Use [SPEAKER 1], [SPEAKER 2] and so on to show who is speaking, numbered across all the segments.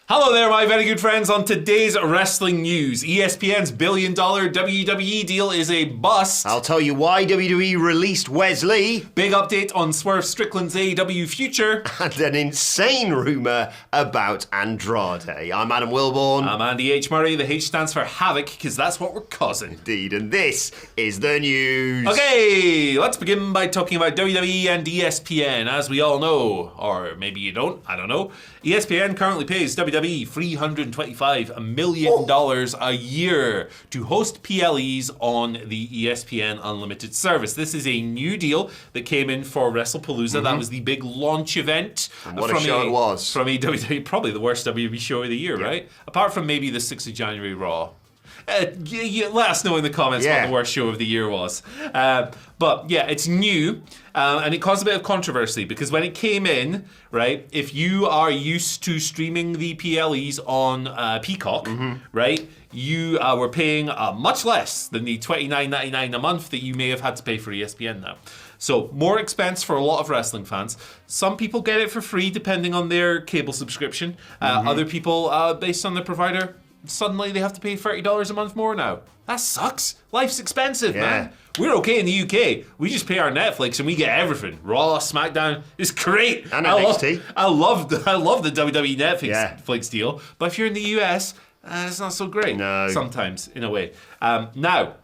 [SPEAKER 1] Hello there, my very good friends. On today's wrestling news, ESPN's billion-dollar WWE deal is a bust.
[SPEAKER 2] I'll tell you why WWE released Wes Lee.
[SPEAKER 1] Big update on Swerve Strickland's AEW future.
[SPEAKER 2] And an insane rumour about Andrade. I'm Adam Wilborn.
[SPEAKER 1] I'm Andy H. Murray. The H stands for Havoc, because that's what we're causing.
[SPEAKER 2] Indeed, and this is the news.
[SPEAKER 1] Okay, let's begin by talking about WWE and ESPN. As we all know, or maybe you don't, I don't know, ESPN currently pays WWE $325 million a year to host PLEs on the ESPN Unlimited service. This is a new deal that came in for WrestlePalooza. That was the big launch event.
[SPEAKER 2] And what a show it was.
[SPEAKER 1] From a WWE, probably the worst WWE show of the year, right? Apart from maybe the 6th of January Raw. Let us know in the comments what the worst show of the year was. But yeah, it's new, and it caused a bit of controversy because when it came in, right, if you are used to streaming the PLEs on Peacock, right, you were paying much less than the $29.99 a month that you may have had to pay for ESPN now. So more expense for a lot of wrestling fans. Some people get it for free depending on their cable subscription. Other people, based on their provider, suddenly they have to pay $30 a month more now. That sucks. Life's expensive, man. We're okay in the UK. We just pay our Netflix and we get everything. Raw, SmackDown. It's great.
[SPEAKER 2] And NXT.
[SPEAKER 1] I love the WWE Netflix deal. But if you're in the US, it's not so great.
[SPEAKER 2] No.
[SPEAKER 1] Sometimes, in a way. Now,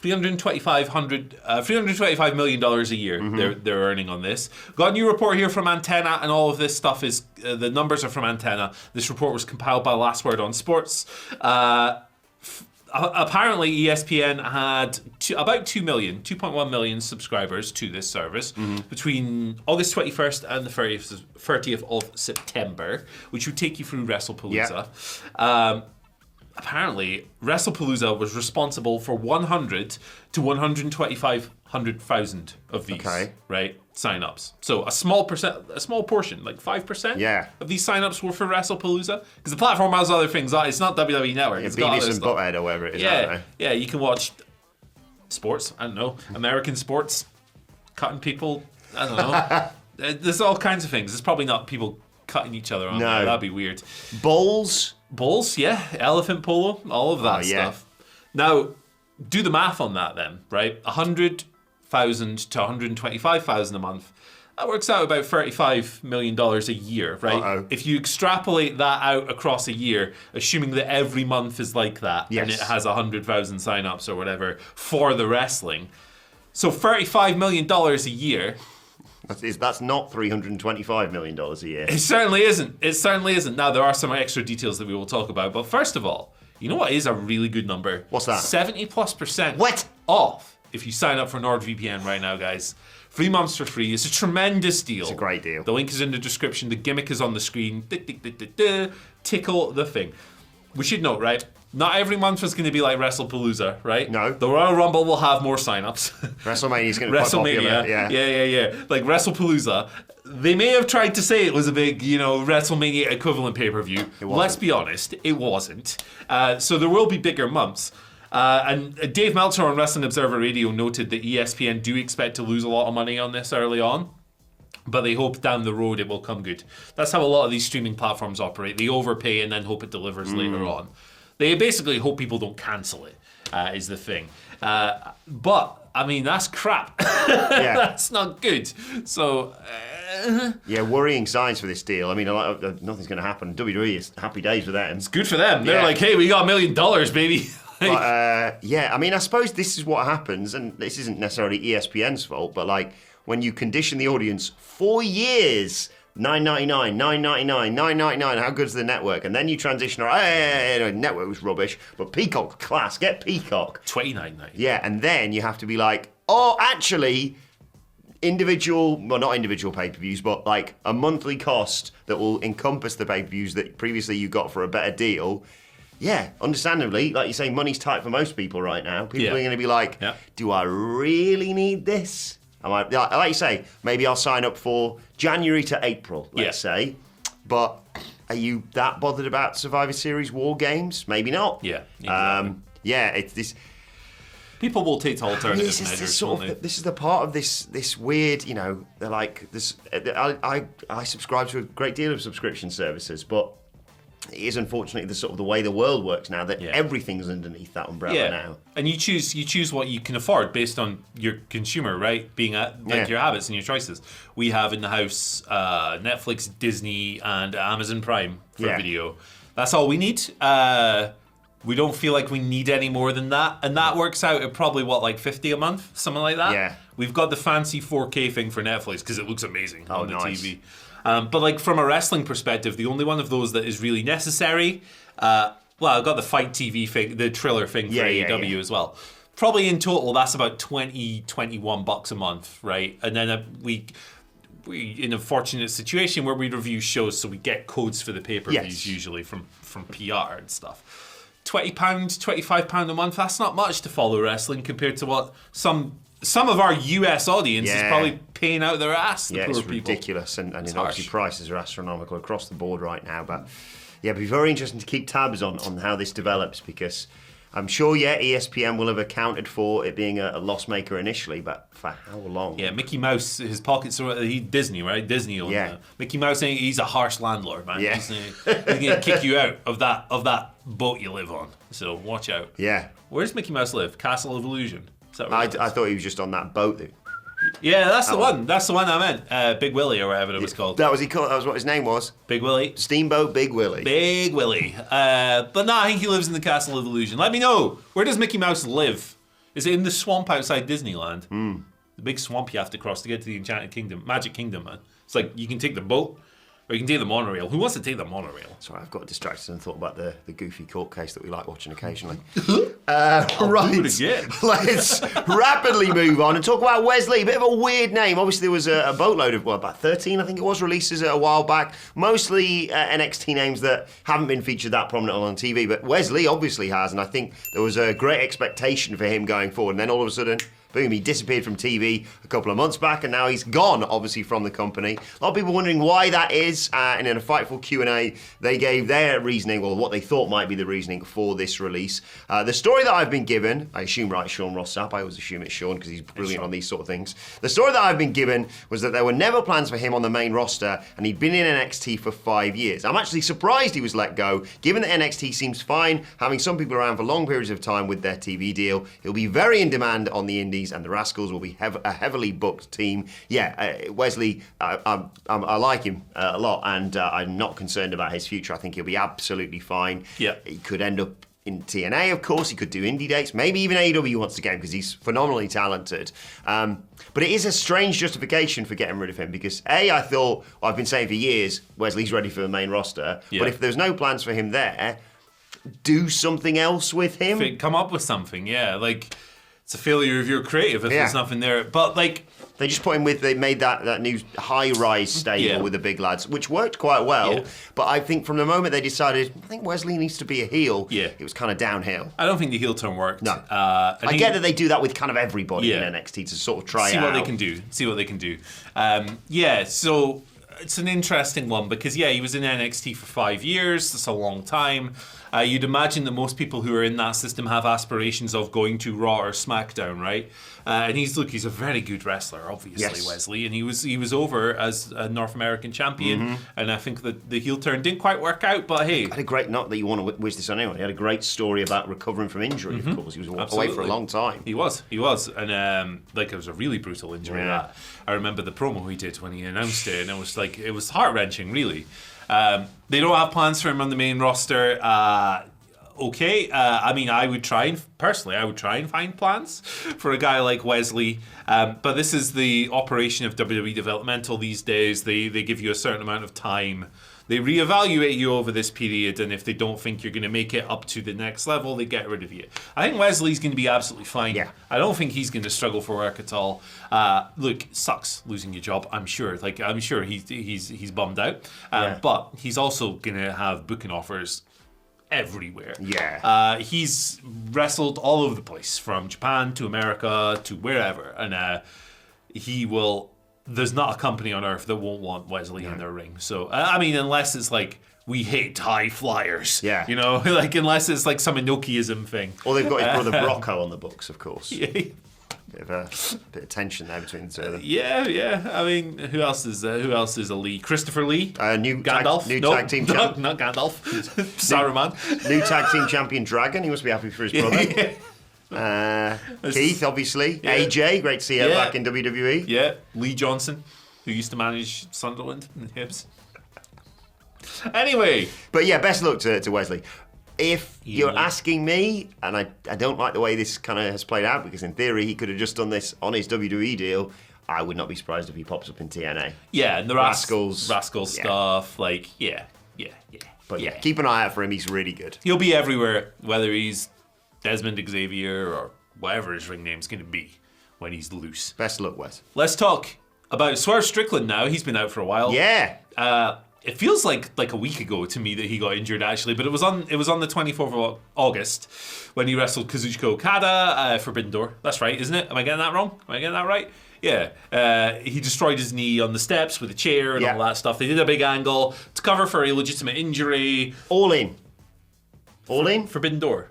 [SPEAKER 1] $325 million a year they're earning on this. Got a new report here from Antenna, and all of this stuff is, the numbers are from Antenna. This report was compiled by Last Word on Sports. Apparently ESPN had about 2.1 million subscribers to this service between August 21st and the 30th of September, which would take you through WrestlePalooza. Apparently, WrestlePalooza was responsible for 100 to 125,000 of these, right, sign-ups. So a small portion, like 5%, of these sign-ups were for WrestlePalooza, because the platform has other things. It's not WWE Network. It's got
[SPEAKER 2] Beavis and Butthead or whatever it is.
[SPEAKER 1] Yeah, you can watch sports. I don't know, American sports, cutting people. I don't know. There's all kinds of things. There's probably not people cutting each other on there. That'd be weird.
[SPEAKER 2] Bowls,
[SPEAKER 1] yeah. Elephant polo, all of that stuff. Now, do the math on that then, right? 100,000 to 125,000 a month. That works out about $35 million a year, right? If you extrapolate that out across a year, assuming that every month is like that, and it has 100,000 sign-ups or whatever for the wrestling. So $35 million a year.
[SPEAKER 2] That's not $325 million a year.
[SPEAKER 1] It certainly isn't. Now, there are some extra details that we will talk about. But first of all, you know what is a really good number?
[SPEAKER 2] What's that?
[SPEAKER 1] 70+% off if you sign up for NordVPN right now, guys. 3 months for free. It's a tremendous deal.
[SPEAKER 2] It's a great deal.
[SPEAKER 1] The link is in the description. The gimmick is on the screen. Tickle the thing. We should note, right? Not every month is going to be like WrestlePalooza, right?
[SPEAKER 2] No.
[SPEAKER 1] The Royal Rumble will have more signups.
[SPEAKER 2] WrestleMania is going to be quite popular.
[SPEAKER 1] Yeah. Like WrestlePalooza, they may have tried to say it was a big, WrestleMania equivalent pay-per-view. Let's be honest, it wasn't. So there will be bigger months. And Dave Meltzer on Wrestling Observer Radio noted that ESPN do expect to lose a lot of money on this early on, but they hope down the road it will come good. That's how a lot of these streaming platforms operate. They overpay and then hope it delivers later on. They basically hope people don't cancel it, is the thing. But, I mean, that's crap. That's not good. So...
[SPEAKER 2] worrying signs for this deal. I mean, nothing's going to happen. WWE is happy days with them.
[SPEAKER 1] It's good for them. They're like, hey, we got $1 million, baby.
[SPEAKER 2] But, I mean, I suppose this is what happens, and this isn't necessarily ESPN's fault, but like, when you condition the audience for years... $9.99, $9.99, $9.99. How good's the network? And then you transition. Network was rubbish, but Peacock class. Get Peacock.
[SPEAKER 1] $29.99.
[SPEAKER 2] Yeah, and then you have to be like, actually, not individual pay-per-views, but like a monthly cost that will encompass the pay-per-views that previously you got for a better deal. Yeah, understandably, like you say, money's tight for most people right now. People are going to be like, do I really need this? Like you say, maybe I'll sign up for January to April, let's say. But are you that bothered about Survivor Series War Games? Maybe not.
[SPEAKER 1] Yeah. Exactly.
[SPEAKER 2] It's this.
[SPEAKER 1] People will take alternative measures.
[SPEAKER 2] This is the part of this weird, they're like this. I subscribe to a great deal of subscription services, but it is unfortunately the sort of the way the world works now, that everything's underneath that umbrella now.
[SPEAKER 1] And you choose what you can afford based on your consumer, right? Being your habits and your choices. We have in the house Netflix, Disney, and Amazon Prime for video. That's all we need. We don't feel like we need any more than that, and that works out at probably like $50 a month, something like that.
[SPEAKER 2] Yeah.
[SPEAKER 1] We've got the fancy 4K thing for Netflix because it looks amazing on the
[SPEAKER 2] nice.
[SPEAKER 1] TV. But like from a wrestling perspective, the only one of those that is really necessary. I've got the Fight TV thing, the Triller thing for AEW as well. Probably in total, that's about $21 a month, right? And then we in a fortunate situation where we review shows, so we get codes for the pay-per-views usually from PR and stuff. £20, £25 a month, that's not much to follow wrestling compared to what some of our US audience is probably paying out their ass.
[SPEAKER 2] Yeah, it's ridiculous. And obviously prices are astronomical across the board right now. But it'd be very interesting to keep tabs on how this develops, because I'm sure, ESPN will have accounted for it being a loss maker initially, but for how long?
[SPEAKER 1] Yeah, Mickey Mouse, his pockets are Disney, right? Disney owns Mickey Mouse, he's a harsh landlord, man. Yeah. He's going to kick you out of that boat you live on. So watch out.
[SPEAKER 2] Yeah.
[SPEAKER 1] Where does Mickey Mouse live? Castle of Illusion.
[SPEAKER 2] I thought he was just on that boat.
[SPEAKER 1] Yeah, that's the one. That's the one I meant. Big Willie or whatever it was called.
[SPEAKER 2] That was what his name was.
[SPEAKER 1] Big Willie.
[SPEAKER 2] Steamboat Big Willie.
[SPEAKER 1] Big Willie. But no, I think he lives in the Castle of Illusion. Let me know. Where does Mickey Mouse live? Is it in the swamp outside Disneyland? The big swamp you have to cross to get to the Enchanted Kingdom. Magic Kingdom, man. It's like you can take the boat, or you can take the monorail. Who wants to take the monorail?
[SPEAKER 2] Sorry, I've got distracted and thought about the goofy court case that we like watching occasionally.
[SPEAKER 1] Right.
[SPEAKER 2] Let's rapidly move on and talk about Wes Lee. A bit of a weird name. Obviously, there was a boatload of, about 13, I think it was, releases a while back. Mostly NXT names that haven't been featured that prominently on TV. But Wes Lee obviously has, and I think there was a great expectation for him going forward. And then all of a sudden, boom, he disappeared from TV a couple of months back, and now he's gone, obviously, from the company. A lot of people wondering why that is, and in a Fightful Q&A, they gave their reasoning, or what they thought might be the reasoning for this release. The story that I've been given, I assume, right, Sean Ross Sapp, I always assume it's Sean, because he's brilliant on these sort of things. The story that I've been given was that there were never plans for him on the main roster, and he'd been in NXT for 5 years. I'm actually surprised he was let go, given that NXT seems fine, having some people around for long periods of time with their TV deal. He'll be very in demand on the indies, and the Rascals will be a heavily booked team. Wes Lee, I like him a lot, and I'm not concerned about his future. I think he'll be absolutely fine.
[SPEAKER 1] Yeah.
[SPEAKER 2] He could end up in TNA, of course. He could do indie dates. Maybe even AEW wants to get him because he's phenomenally talented. But it is a strange justification for getting rid of him because, I thought, I've been saying for years, Wes Lee's ready for the main roster. Yeah. But if there's no plans for him there, do something else with him.
[SPEAKER 1] Come up with something, like... It's a failure of your creative if there's nothing there. But
[SPEAKER 2] they just put him with, they made that new high-rise stable with the big lads, which worked quite well. Yeah. But I think from the moment they decided, I think Wes Lee needs to be a heel, it was kind of downhill.
[SPEAKER 1] I don't think the heel turn worked.
[SPEAKER 2] No. I get that they do that with kind of everybody in NXT to sort of try
[SPEAKER 1] See
[SPEAKER 2] out.
[SPEAKER 1] what they can do. So it's an interesting one because, he was in NXT for 5 years. That's a long time. You'd imagine that most people who are in that system have aspirations of going to Raw or SmackDown, right? And he's a very good wrestler, obviously, Wes Lee, and he was over as a North American champion, and I think that the heel turn didn't quite work out, but hey.
[SPEAKER 2] Had a great, not that you want to wish this on anyone, he had a great story about recovering from injury, of course. He was away for a long time.
[SPEAKER 1] He was, and it was a really brutal injury. That I remember the promo he did when he announced it, and it was heart-wrenching, really. They don't have plans for him on the main roster. I would try and find plans for a guy like Wes Lee. But this is the operation of WWE Developmental these days. They give you a certain amount of time. They reevaluate you over this period, and if they don't think you're going to make it up to the next level, they get rid of you. I think Wes Lee's going to be absolutely fine.
[SPEAKER 2] Yeah.
[SPEAKER 1] I don't think he's going to struggle for work at all. Look, sucks losing your job, I'm sure. I'm sure he's bummed out. But he's also going to have booking offers everywhere.
[SPEAKER 2] Yeah.
[SPEAKER 1] He's wrestled all over the place, from Japan to America to wherever, and he will. There's not a company on earth that won't want Wes Lee in their ring. So, unless it's we hate high flyers.
[SPEAKER 2] Yeah.
[SPEAKER 1] Unless it's some Enochiism thing.
[SPEAKER 2] Or they've got his brother Brocco on the books, of course.
[SPEAKER 1] Yeah.
[SPEAKER 2] Bit of tension there between the two of them.
[SPEAKER 1] Yeah. I mean, who else is a Lee? Christopher Lee?
[SPEAKER 2] New
[SPEAKER 1] Gandalf?
[SPEAKER 2] tag team champion.
[SPEAKER 1] Not Gandalf. Saruman.
[SPEAKER 2] New tag team champion Dragon. He must be happy for his brother. Keith, obviously. Yeah. AJ, great to see her back in WWE.
[SPEAKER 1] Yeah. Lee Johnson, who used to manage Sunderland and Hibs. Anyway.
[SPEAKER 2] But yeah, best luck to Wesley. If you're asking me, and I don't like the way this kind of has played out, because in theory he could have just done this on his WWE deal, I would not be surprised if he pops up in TNA.
[SPEAKER 1] Yeah, and the Rascals stuff, But keep an eye out for him, he's really good. He'll be everywhere, whether he's Desmond Xavier or whatever his ring name's going to be when he's loose.
[SPEAKER 2] Best luck, Wes.
[SPEAKER 1] Let's talk about Swerve Strickland now. He's been out for a while.
[SPEAKER 2] Yeah.
[SPEAKER 1] It feels like a week ago to me that he got injured, actually, but it was on the 24th of August when he wrestled Kazuchika Okada, Forbidden Door. That's right, isn't it? Am I getting that wrong? Am I getting that right? Yeah. He destroyed his knee on the steps with a chair and all that stuff. They did a big angle to cover for a legitimate injury.
[SPEAKER 2] All in.
[SPEAKER 1] Forbidden Door.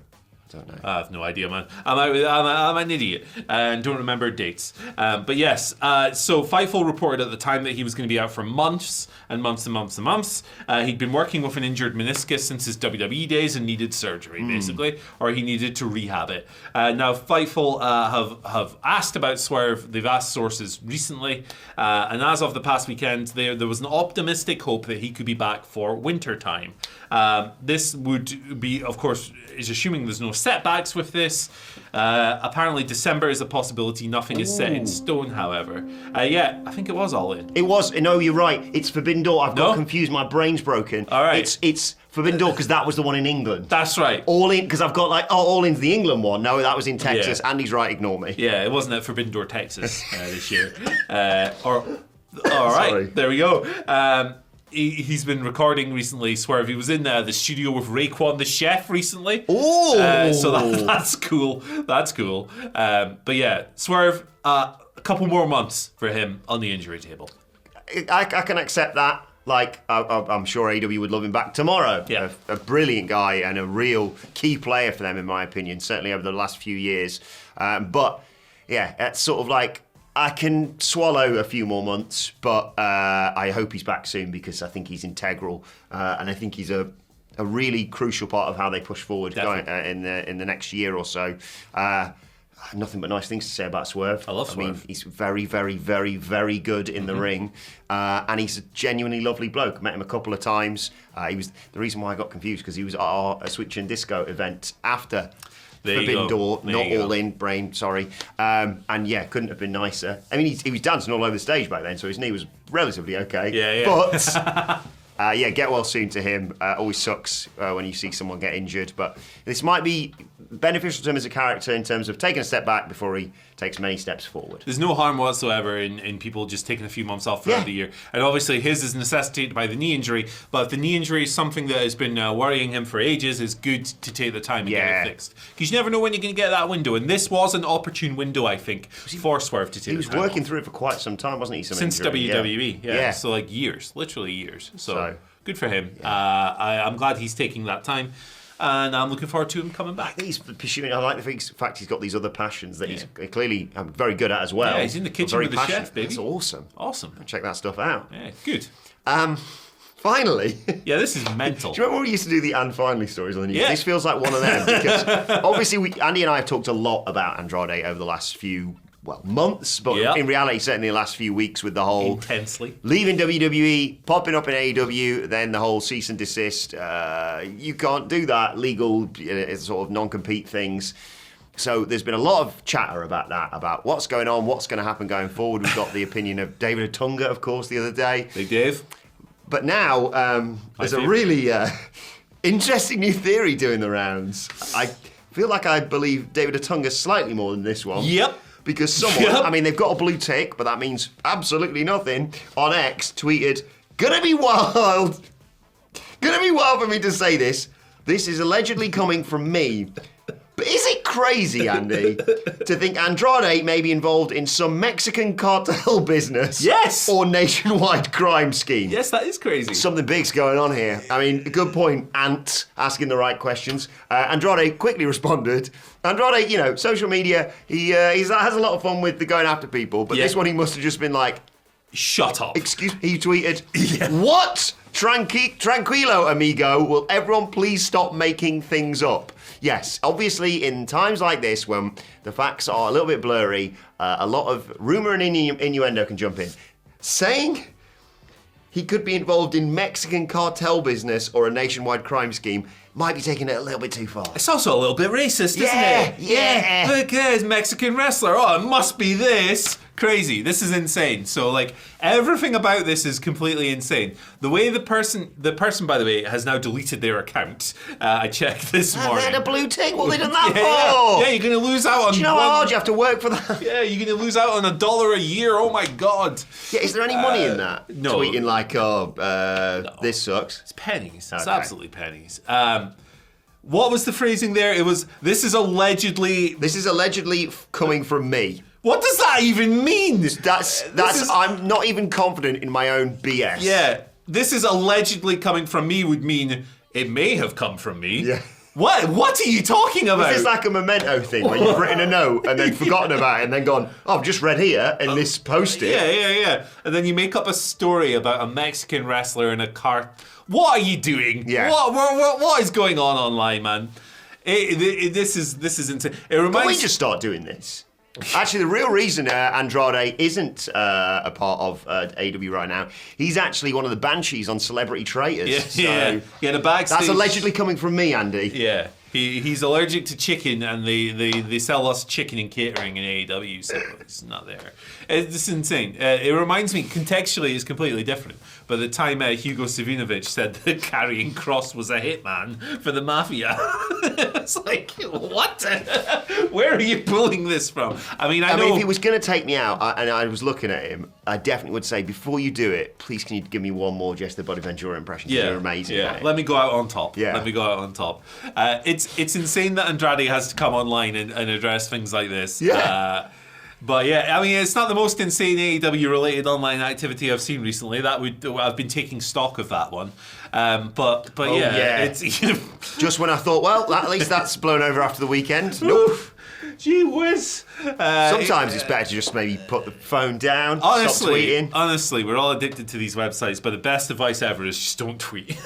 [SPEAKER 2] I don't know.
[SPEAKER 1] I have no idea, man. I'm an idiot and don't remember dates. But yes, so Fightful reported at the time that he was going to be out for months and months and months and months. He'd been working with an injured meniscus since his WWE days and needed surgery, basically, or he needed to rehab it. Now, Fightful have asked about Swerve. They've asked sources recently, and as of the past weekend, there was an optimistic hope that he could be back for winter time. This would be, of course, is assuming there's no setbacks with this. Apparently December is a possibility. Nothing is set in stone, however. I think it was All In.
[SPEAKER 2] It was. No, you're right. It's Forbidden Door. I've got confused. My brain's broken.
[SPEAKER 1] All right.
[SPEAKER 2] It's Forbidden Door because that was the one in England.
[SPEAKER 1] That's right.
[SPEAKER 2] All In, because I've got All In's the England one. No, that was in Texas. Yeah. Andy's right. Ignore me.
[SPEAKER 1] Yeah, it wasn't at Forbidden Door, Texas this year. All right.
[SPEAKER 2] Sorry.
[SPEAKER 1] There we go. He's been recording recently, Swerve. He was in the studio with Raekwon the Chef recently.
[SPEAKER 2] Oh!
[SPEAKER 1] So that's cool. That's cool. But yeah, Swerve, a couple more months for him on the injury table.
[SPEAKER 2] I can accept that. I'm sure AEW would love him back tomorrow.
[SPEAKER 1] Yeah.
[SPEAKER 2] A brilliant guy and a real key player for them, in my opinion, certainly over the last few years. But yeah, it's sort of like, I can swallow a few more months, but I hope he's back soon because I think he's integral, and I think he's a really crucial part of how they push forward going, in the next year or so. Nothing but nice things to say about Swerve.
[SPEAKER 1] I love Swerve.
[SPEAKER 2] I mean, he's very, very, very, very good in the ring, and he's a genuinely lovely bloke. Met him a couple of times. He was the reason why I got confused because he was at our Switch and Disco event after Forbidden Door, not All In, brain, sorry. And yeah, couldn't have been nicer. I mean, he was dancing all over the stage back then, so his knee was relatively okay.
[SPEAKER 1] Yeah.
[SPEAKER 2] But get well soon to him. Always sucks when you see someone get injured, but this might be beneficial to him as a character in terms of taking a step back before he takes many steps forward.
[SPEAKER 1] There's no harm whatsoever in people just taking a few months off throughout the year. And obviously his is necessitated by the knee injury, but if the knee injury is something that has been worrying him for ages, it's good to take the time and get it fixed. Because you never know when you're going to get that window, and this was an opportune window, I think, for Swerve to take.
[SPEAKER 2] He was working through it for quite some time, wasn't he?
[SPEAKER 1] Since WWE, yeah. So like years, literally years. So good for him. I'm glad he's taking that time. And I'm looking forward to him coming back.
[SPEAKER 2] He's pursuing. I like the fact he's got these other passions that he's clearly very good at as well.
[SPEAKER 1] Yeah, he's in the kitchen with the chef, baby.
[SPEAKER 2] That's awesome.
[SPEAKER 1] Awesome.
[SPEAKER 2] Check that stuff out.
[SPEAKER 1] Yeah, good.
[SPEAKER 2] Finally.
[SPEAKER 1] Yeah, this is mental.
[SPEAKER 2] Do you remember when we used to do the "and finally" stories on the news?
[SPEAKER 1] Yeah.
[SPEAKER 2] This feels like one of them because obviously Andy and I have talked a lot about Andrade over the last few months, but in reality, certainly the last few weeks with the whole
[SPEAKER 1] intensely
[SPEAKER 2] leaving WWE, popping up in AEW, then the whole cease and desist. You can't do that. Legal sort of non-compete things. So there's been a lot of chatter about that, about what's going on, what's going to happen going forward. We've got the opinion of David Otunga, of course, the other day.
[SPEAKER 1] Big Dave.
[SPEAKER 2] But now there's a really interesting new theory doing the rounds. I feel like I believe David Otunga slightly more than this one.
[SPEAKER 1] Yep.
[SPEAKER 2] Because someone, I mean, they've got a blue tick, but that means absolutely nothing, on X tweeted, gonna be wild for me to say this. This is allegedly coming from me. But is it crazy, Andy, to think Andrade may be involved in some Mexican cartel business.
[SPEAKER 1] Yes!
[SPEAKER 2] Or nationwide crime scheme.
[SPEAKER 1] Yes, that is crazy.
[SPEAKER 2] Something big's going on here. I mean, good point, Ant, asking the right questions. Andrade quickly responded. Andrade, social media, he has a lot of fun with the going after people, but this one he must have just been like,
[SPEAKER 1] shut up.
[SPEAKER 2] Excuse me, he tweeted, what? Tranquilo, amigo. Will everyone please stop making things up? Yes, obviously in times like this when the facts are a little bit blurry, a lot of rumour and innuendo can jump in. Saying he could be involved in Mexican cartel business or a nationwide crime scheme might be taking it a little bit too far.
[SPEAKER 1] It's also a little bit racist, isn't it?
[SPEAKER 2] Yeah.
[SPEAKER 1] Look, there's Mexican wrestler. Oh, it must be this. Crazy. This is insane. So, everything about this is completely insane. The way the person, by the way, has now deleted their account. I checked this morning.
[SPEAKER 2] They had a blue tick. What have they done that for?
[SPEAKER 1] Yeah, you're going to lose out on...
[SPEAKER 2] Do you know how hard you have to work for that?
[SPEAKER 1] Yeah, you're going to lose out on $1 a year. Oh, my God.
[SPEAKER 2] Yeah, is there any money in that?
[SPEAKER 1] No.
[SPEAKER 2] Tweeting no. This sucks.
[SPEAKER 1] It's pennies.
[SPEAKER 2] Okay.
[SPEAKER 1] It's absolutely pennies. What was the phrasing there? It was, this is allegedly
[SPEAKER 2] coming from me.
[SPEAKER 1] What does that even mean?
[SPEAKER 2] I'm not even confident in my own BS.
[SPEAKER 1] Yeah, this is allegedly coming from me would mean it may have come from me.
[SPEAKER 2] Yeah.
[SPEAKER 1] What are you talking about?
[SPEAKER 2] Is this like a memento thing where you've written a note and then forgotten about it and then gone, I've just read here and this posted?
[SPEAKER 1] Yeah. And then you make up a story about a Mexican wrestler in a car. What are you doing?
[SPEAKER 2] Yeah.
[SPEAKER 1] What is going on online, man? This is insane. It reminds.
[SPEAKER 2] Can we just start doing this? Actually, the real reason Andrade isn't a part of AEW right now, he's actually one of the banshees on Celebrity Traitors.
[SPEAKER 1] Yeah, the backstage.
[SPEAKER 2] That's allegedly coming from me, Andy.
[SPEAKER 1] Yeah. He's allergic to chicken, and they sell us chicken and catering in AEW, so it's not there. It's insane. It reminds me, contextually, it's completely different. But the time Hugo Savinovich said that Karrion Kross was a hitman for the Mafia, it's like, what? Where are you pulling this from? I mean, I know...
[SPEAKER 2] mean, if he was going to take me out, and I was looking at him, I definitely would say, before you do it, please can you give me one more Jester Bonaventura impression?
[SPEAKER 1] Yeah,
[SPEAKER 2] you're amazing.
[SPEAKER 1] Yeah, let me go out on top.
[SPEAKER 2] Yeah.
[SPEAKER 1] Let me go out on top. It's insane that Andrade has to come online and address things like this.
[SPEAKER 2] Yeah.
[SPEAKER 1] But yeah, I mean, it's not the most insane AEW-related online activity I've seen recently. I've been taking stock of that one. But yeah, it's
[SPEAKER 2] just when I thought, well, at least that's blown over after the weekend. Nope.
[SPEAKER 1] Gee whiz.
[SPEAKER 2] Sometimes it's better to just maybe put the phone down, stop tweeting.
[SPEAKER 1] Honestly, we're all addicted to these websites, but the best advice ever is just don't tweet.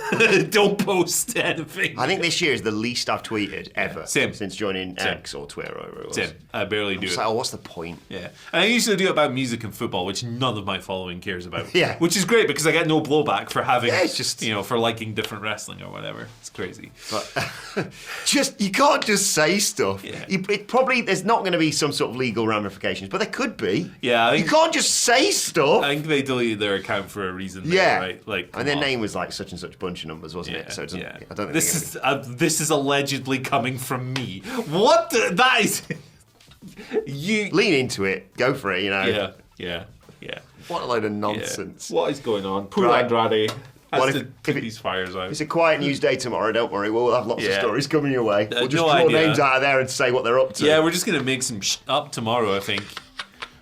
[SPEAKER 1] Don't post anything.
[SPEAKER 2] I think this year is the least I've tweeted ever.
[SPEAKER 1] Same.
[SPEAKER 2] Since joining X or Twitter or whatever it was.
[SPEAKER 1] Same. I barely do it.
[SPEAKER 2] Like, what's the point?
[SPEAKER 1] Yeah. And I usually do it about music and football, which none of my following cares about.
[SPEAKER 2] Yeah.
[SPEAKER 1] Which is great because I get no blowback for having,
[SPEAKER 2] it's just...
[SPEAKER 1] for liking different wrestling or whatever. It's crazy.
[SPEAKER 2] But you can't just say stuff.
[SPEAKER 1] Yeah.
[SPEAKER 2] There's not going to be some sort of legal ramifications, but there could be.
[SPEAKER 1] Yeah.
[SPEAKER 2] You can't just say stuff.
[SPEAKER 1] I think they deleted their account for a reason.
[SPEAKER 2] Yeah.
[SPEAKER 1] Right? Like,
[SPEAKER 2] and their name was like such and such bunch of numbers, wasn't it? So I don't think
[SPEAKER 1] this is allegedly coming from me. What? That is... You
[SPEAKER 2] lean into it. Go for it,
[SPEAKER 1] Yeah.
[SPEAKER 2] What a load of nonsense.
[SPEAKER 1] Yeah. What is going on? Poor Andrade. Put these fires out.
[SPEAKER 2] It's a quiet news day tomorrow, don't worry. We'll have lots of stories coming your way. We'll just draw names out of there and say what they're up to.
[SPEAKER 1] Yeah, we're just going to make some up tomorrow, I think.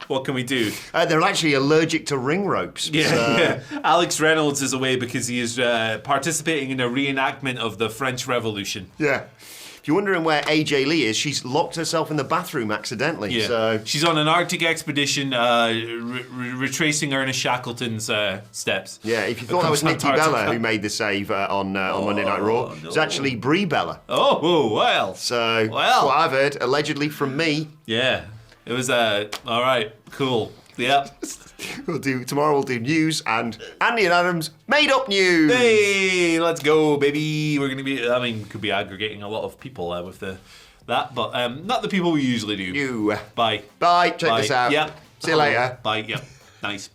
[SPEAKER 1] What can we do?
[SPEAKER 2] They're actually allergic to ring ropes.
[SPEAKER 1] Yeah. Alex Reynolds is away because he is participating in a reenactment of the French Revolution.
[SPEAKER 2] Yeah. If you're wondering where AJ Lee is, she's locked herself in the bathroom accidentally.
[SPEAKER 1] Yeah.
[SPEAKER 2] So
[SPEAKER 1] she's on an Arctic expedition retracing Ernest Shackleton's steps.
[SPEAKER 2] Yeah, if you thought that was Nikki Bella who made the save on Monday Night Raw, it's actually Brie Bella.
[SPEAKER 1] Oh, well.
[SPEAKER 2] So, that's what I've heard, allegedly from me.
[SPEAKER 1] Yeah. It was, all right, cool. Yeah.
[SPEAKER 2] Tomorrow we'll do news and Andy and Adam's made up news.
[SPEAKER 1] Hey, let's go, baby. We're going to be, could be aggregating a lot of people with that, but not the people we usually do.
[SPEAKER 2] You.
[SPEAKER 1] Bye.
[SPEAKER 2] Bye. Check this out.
[SPEAKER 1] Yep.
[SPEAKER 2] See you later.
[SPEAKER 1] Bye. Yep. Nice.